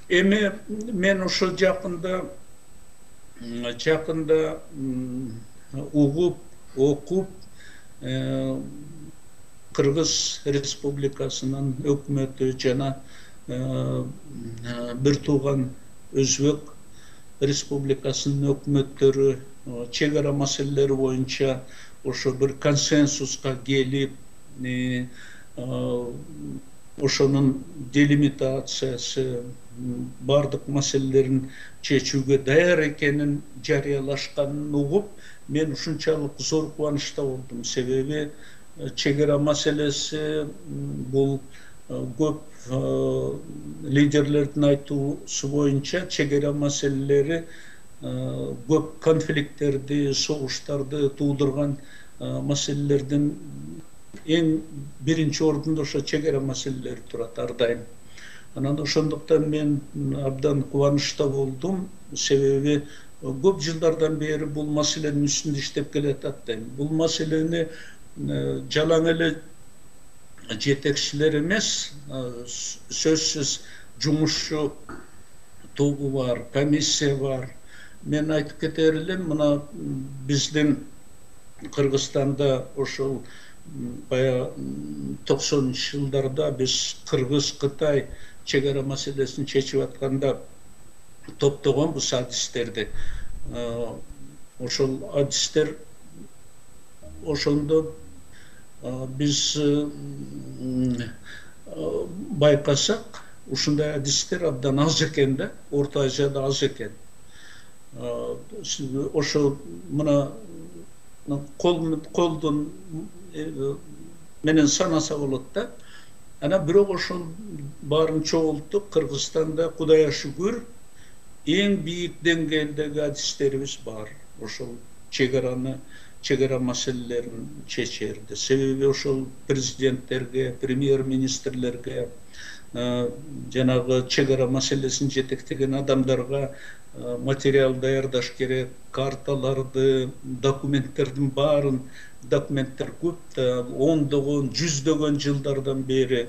Эми мен ошо жакында угуп, окуп, Кыргыз Республикасынын өкмөтү жана бир тууган Өзбек Республикасынын өкмөттөрү чек ара маселелери боюнча ошо бир консенсуска келип, ошонун делимитациясы бардык маселелерин чечүүгө даяр экенин жарыялашканын угуп, мен ушунчалык зор кубанычта болдум. Себеби чек ара маселеси бул көп лидерлердин айтуусу боюнча чек ара маселелери көп конфликттерди, согуштарды туудурган маселелердин эң биринчи ордунда ошо чек ара маселелери турат ар дайым. Анан ошондуктан мен абдан кубанычта болдум, себеби көп жылдардан бери бул маселенин үстүндө иштеп келатат дейм. Бул маселени жалаң эле жетекчилер эмес, сөзсүз жумушчу тобу бар, комиссия бар. Мен айтып кетер элем, мына биздин Кыргызстанда ошол бая 90-чы жылдарда биз Кыргыз-Кытай чек ара маселесин чечип атканда топтогонбуз адистерди. Ошол адистер ошондо биз байкасак, ушундай адистер абдан аз экен да, Орто Азияда аз экен. Ошо мына колдун менен санаса болот да. Ана бирок ошол баарын чогултуп, Кыргызстанда Кудайга шүгүр эң бийик деңгээлдеги адистерибиз бар. Ошол чек ара маселелерин чечерди. Себеби ошол президенттерге, премьер-министрлерге, жанагы чек ара маселесин жетектеген адамдарга материал даярдаш керек, карталарды, документтердин баарын, документтер көп да, ондогон, жүздөгөн жылдардан бери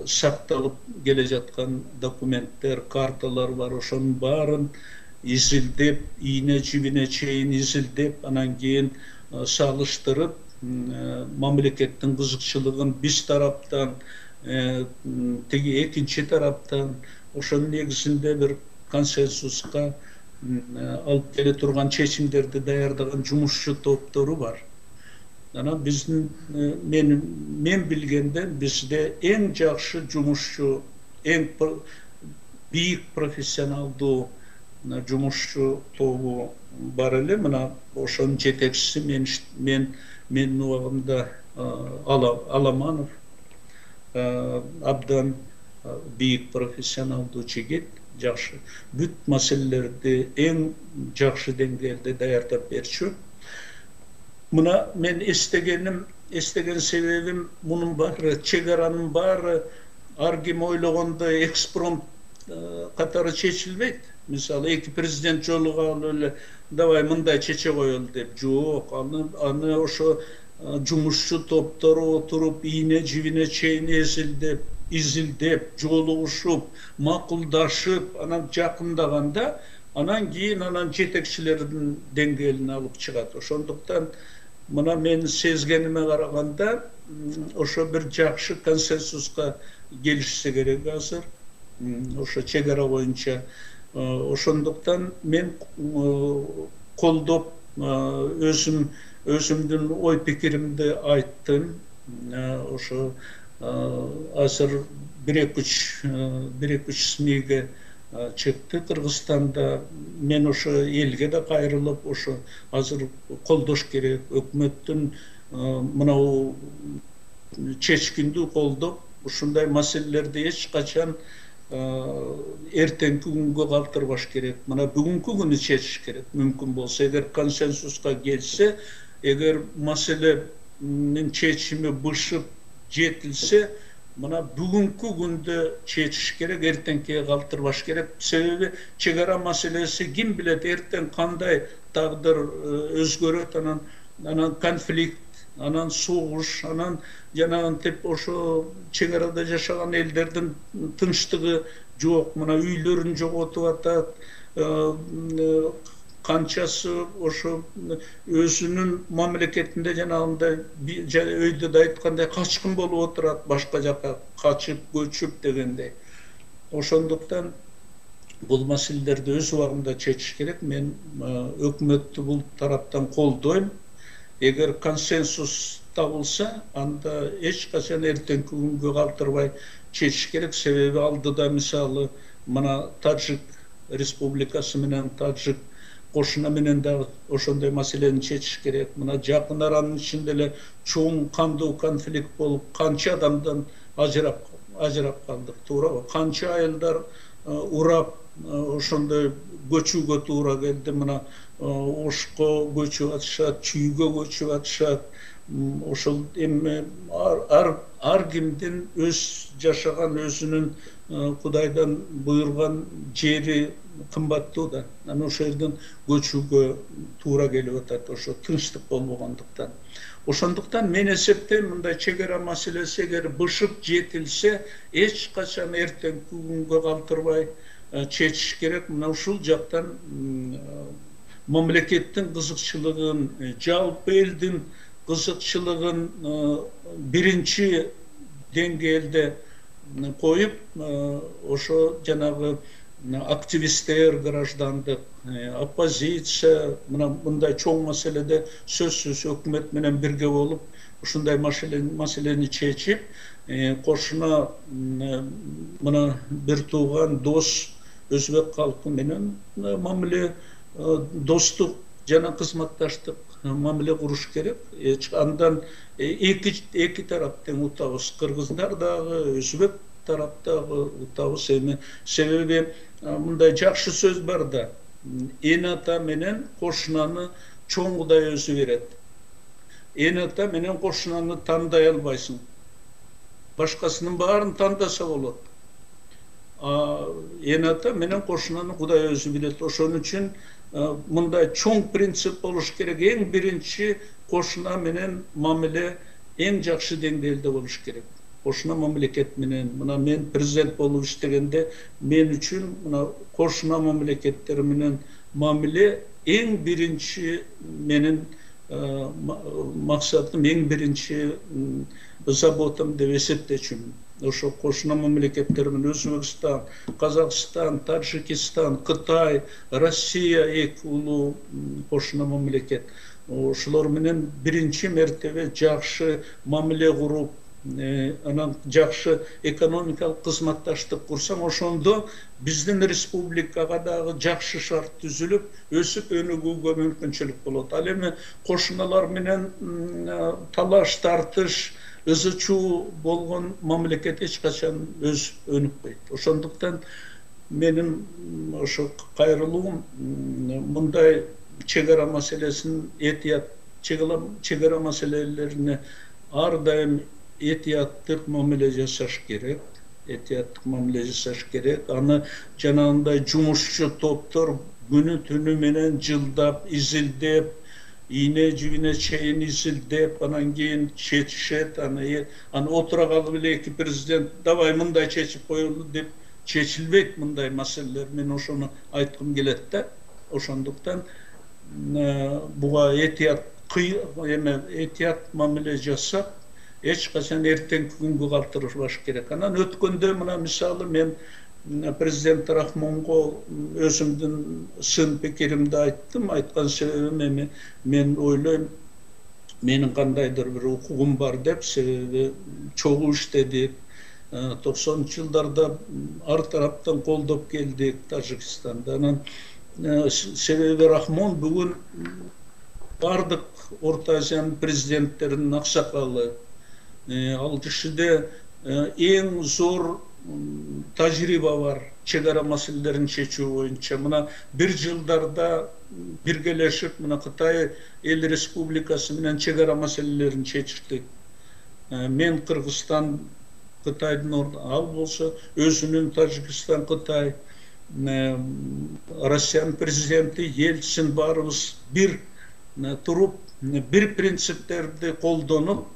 сакталып келе жаткан документтер, карталар бар. Ошонун баарын изилдеп, ийне жибине чейин изилдеп, анан кийин салыштырып, мамлекеттин кызыкчылыгын биз тараптан, тиги экинчи тараптан ошонун негизинде бир консенсуска алып келе турган чечимдерди даярдаган жумушчу топтору бар. Анан биздин мен билгенден бизде эң жакшы жумушчу, эң бийик профессионалдуу жумушчу тобу бар эле. Мына ошонун жетекчиси менин убагымда Аламанов, абдан бийик профессионалдуу жигит, жакшы бүт маселелерди эң жакшы деңгээлде даярдап берчү. Мына мен эстеген себебим мунун баары, чек аранын баары ар ким ойлогондой экспромт катары чечилбейт. Мисалы, эки президент жолугалы эле давай мындай чече коелу деп. Жок, аны ошо жумушчу топтору отуруп, ийне жибине чейин изилдеп, жолугушуп, макулдашып, анан жакындаганда, анан кийин анан жетекчилердин деңгээлине алып чыгат. Ошондуктан мына мен сезгениме караганда, ошо бир жакшы консенсуска келишсе керек азыр. Ошо чек ара боюнча. Ошондуктан мен колдоп, өзүмдүн ой пикиримди айттым. Ошо азыр бир-эки үч СМИге чыкты Кыргызстанда. Мен ошо элге да кайрылып, ошо азыр колдош керек, өкмөттүн мынау чечкиндүү колдоп, ушундай маселелерди эч качан эртеңки күнгө калтырбаш керек. Мына бүгүнкү күнү чечиш керек. Мүмкүн болсо, эгер консенсуска келсе, эгер маселенин чечими бышып жетилсе, мына бүгүнкү күндө чечиш керек, эртеңкиге калтырбаш керек. Себеби чек ара маселеси ким билет, эртең кандай тагдыр өзгөрөт, анан конфликт, анан согуш, анан жанагынтип ошо чек арада жашаган элдердин тынчтыгы Жоқ, мына үйлерін жоғалтып атат, қаншасы ошо өзүнүн мамлекетинде жанагындай өйдө да айткандай качкын болуп отурат, башка жака качып, көчүп дегендей. Ошондуктан бул маселелерди өз убагында чечиш керек. Мен өкмөттү бул тараптан колдойм. Эгер консенсус табылса, анда эч качан эртеңки күнгө калтырбай чечиш керек. Себеби алдыда мисалы мына Таджик республикасы менен Таджик кошуна менен да ошондой маселени чечиш керек. Мына жакын аранын ичинде эле чоң кандуу конфликт болуп, канча адамдан ажырап калдык, туурабы? Канча айылдар урап, ошондой көчүүгө туура келди. Мына Ошко көчүп атышат, Чүйгө көчүп атышат. Ошол эми ар кимдин өз жашаган, өзүнүн Кудайдан буйрган жери кымбаттуу да. Анан ошол жерден көчүүгө туура келип атат, ошо тынчтык болбогондуктан. Ошондуктан мен эсептейм, мындай чек ара маселеси эгер бышып жетилсе, эч качан эртеңки күнгө калтырбай чечиш керек. Мына ушул жактан мамлекеттин кызыкчылыгын, жалпы элдин кызыкчылыгын биринчи деңгээлде коюп, ошо жанагы активисттер, граждандык, оппозиция, мындай чоң маселеде сөзсүз өкмөт менен бирге болуп, ушундай маселени чечип, кошуна мына бир тууган дос өзбек калкы менен мамиле, достук жана кызматташтык мамиле куруш керек. Андан эки тарап тең утабыз. Кыргыздар дагы, өзбек тараптагы утабыз эми. Себеби мындай жакшы сөз бар да, эне ата менен кошунаны чоң Кудай өзү берет. Эне ата менен кошунаны тандай албайсың. Башкасынын баарын тандаса болот. Эне ата менен кошунаны Кудай өзү берет. Ошон үчүн мындай чоң принцип болуш керек. Эң биринчи кошуна менен мамиле эң жакшы деңгээлде болуш керек. Кошуна мамлекет менен, мына мен президент болуп иштегенде, мен үчүн мына кошуна мамлекеттер менен мамиле эң биринчи менин максатым, эң биринчи заботам деп эсептечүмүн. Ошо кошуна мамлекеттер менен Өзбекстан, Казакстан, Таджикистан, Кытай, Россия эки улуу кошуна мамлекет. Ошолор менен биринчи мертебе жакшы мамиле куруп, анан жакшы экономикалык кызматташтык курсаң, ошондо биздин республикага дагы жакшы шарт түзүлүп, өсүп өнүгүүгө мүмкүнчүлүк болот. Ал эми кошуналар менен талаш тартыш, ызычуу болгон мамлекет эч качан өнүкпөйт. Ошондуктан менин ошо кайрылуум мындай чек ара маселесин чек ара маселелерине ар дайым этияттык мамиле жасаш керек. Аны жанагындай жумушчу топтор күнү түнү менен жылдап, изилдеп, ийне жибине чейин изилдеп, анан кийин чечишет, аны отура калып эле эки президент давай мындай чечип коелу деп чечилбейт мындай маселелер. Мен ошону айткым келет да. Ошондуктан буга этият мамиле жасап, эч качан эртеңки күнгө калтырбаш керек. Анан өткөндө мына мисалы мен президент Рахмонго өзүмдүн сын пикиримди айттым. Айткан себебим эми мен ойлойм, менин кандайдыр бир укугум бар деп, себеби чогуу иштедик. 90-жылдарда ар тараптан колдоп келдик Тажикстанда. Анан себеби Рахмон бүгүн бардык Орто Азиянын президенттеринин аксакалы. Ал кишиде эң зор тажрыйба бар чек ара маселелерин чечүү боюнча. Мына бир жылдарда биргелешип, мына Кытай эл республикасы менен чек ара маселелерин чечиштик. Мен Кыргызстан, Кытайдын ордун, ал болсо өзүнүн Тажикстан, Кытай, Россиянын президенти Ельцин баарыбыз бир туруп, бир принциптерди колдонуп,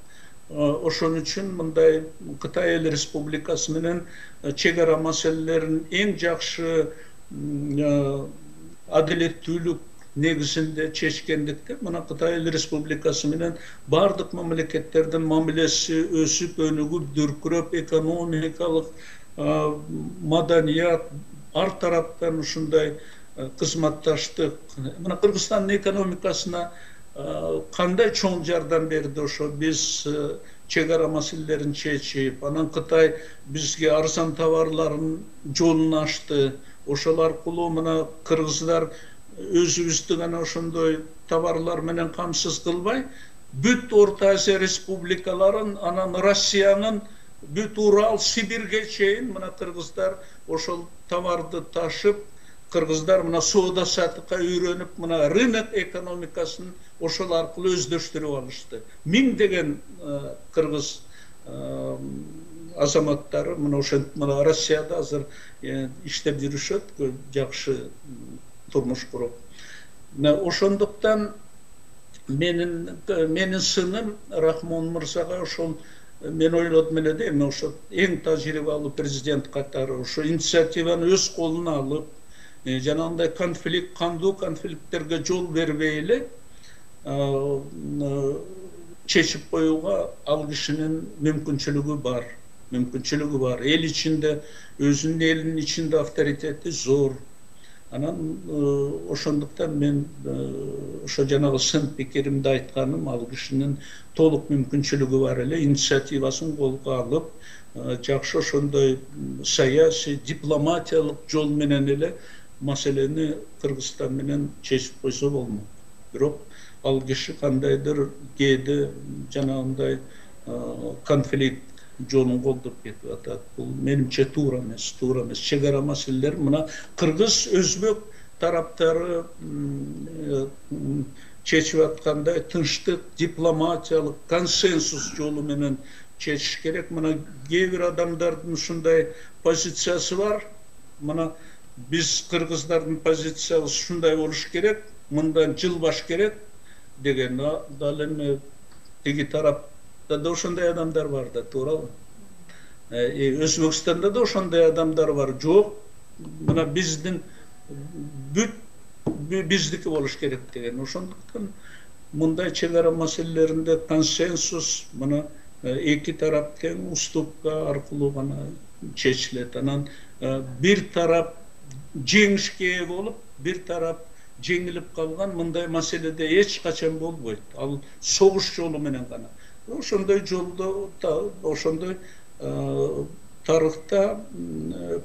Oşon üçün mınday Kıtay El Respublikası menen çegara maselelerin en jakşı adalettүүлүк негизинде чечкендикте мына Кытай Эл Республикасы менен бардык мамлекеттердин мамилеси өсүп өнүгүп дүркүрөп экономикалык маданият ар тараптан ушундай кызматташтык мына Кыргызстандын экономикасына кандай чоң жардам берди ошо биз чегара маселелерин чечип анан Кытай бизге арзан товарлардын жолун ачты ошол аркылуу мына кыргыздар өзүбүздүн ana ошондой товарлар менен камсыз кылбай бүт Орто Азия республикаларын анан Россиянын бүт Урал Сибирге чейин мына кыргыздар ошол товарды ташып кыргыздар мына соода сатыкка үйрөнүп мына рынок экономикасын ошол аркылуу өздөштүрүп алышты. Миңдеген кыргыз азаматтары мына ошентип мына Россияда азыр иштеп жүрүшөт, жакшы turmuş kurup. Oşondoqtan menin sınım Rahmon Mırsaga oşon men oyladım ele değil mi? Oşo en tajribalı prezident katары oşo inisiativani öz koluna alıp janagınday kandуу konfliktlerge jol berbeyle çeşip koyuğa al kişinin mümkünçülüğü var. El içinde, özünün elinin içinde avtoriteti zor. Anan oşonduktan men oşo janagı sın pikirimde aytkaным al kişinin толук mümkünçülüğü var ele inisiativaсын kolga alıp jakşı oşondoy sayasi diplomatiyalыk jol menen ele maseleni Kırgızstan menen çeşip koysa bolmok. Bирок al kişi kandaydır kээде janagınday konflikt жолун колдоп кетип атат. Бул менимче туура эмес. Чегара маселелер мына кыргыз өзбек тараптары чечип аткандай тынчтык, дипломатиялык консенсус жолу менен чечиш керек. Мына кээ бир адамдардын ушундай позициясы бар. Мына биз кыргыздардын позициясы ушундай болуш керек, мындан жылбаш керек деген. Дал эми тиги тарап da ошондой адамдар бар да, туурабы? Өзбекстанда да ошондой адамдар бар. Жок, мына биздин бүт биздики болуш керек деген. Ошондуктан мындай чегара маселелеринде консенсус мына эки тарап тең уступка аркылуу гана чечилет. Анан бир тарап жеңишке ээ болуп, бир тарап жеңилип калган мындай маселеде эч качан болбойт. Ал согуш жолу менен гана. Ошондой жолдо ошондой тарыхта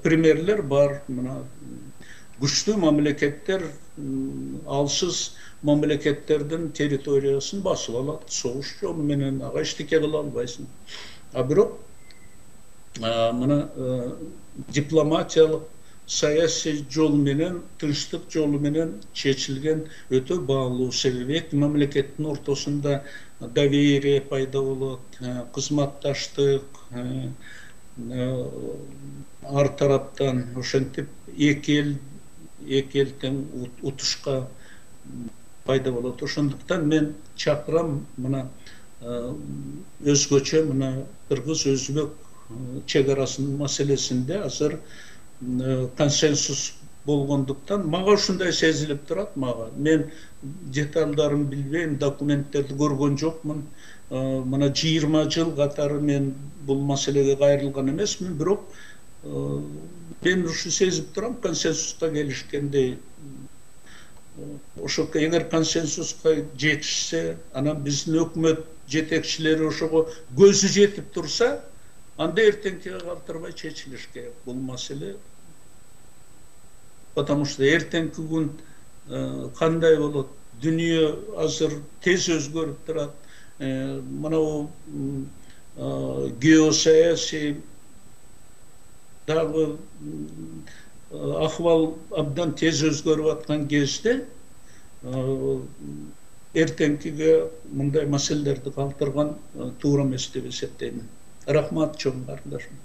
примерлер бар. Мына күчтүү мамлекеттер алсыз мамлекеттердин территориясын басып алат. Согуш жолу менен ага эчтеке кыла албайсың. Бирок мына дипломатиялык саясий жол менен, тынчтык жолу менен чечилген өтө баалуу. Себеби эки мамлекеттин ортосунда доверие пайда болот, кызматташтык, ар тараптан ошентип эки эл тең утушка пайда болот. Ошондуктан мен чакырам мына өзгөчө мына кыргыз өзбек чегарасынын маселесинде азыр консенсус болгондуктан мага ушундай сезилип турат. Мага мен деталдарын билбейм, документтерди көргөн жокмун. Мына 20 жыл катары мен бул маселеге кайрылган эмесмин, бирок мен ушу сезип турам консенсуска келишкендей. Ошо эгер консенсуска жетишсе, анан биздин өкмөт жетекчилери ошого көзү жетип турса, анда эртеңкиге калтырбай чечилиш керек бул маселе. Потому что эртеңки күн кандай болот? Дүнүйө азыр тез өзгөрүп турат. Мына геосаясий дагы ахвал абдан тез өзгөрүп аткан кезде эртеңкиге мындай маселелерди калтырган туура эмес деп эсептеймин. Рахмат чоң кардашым.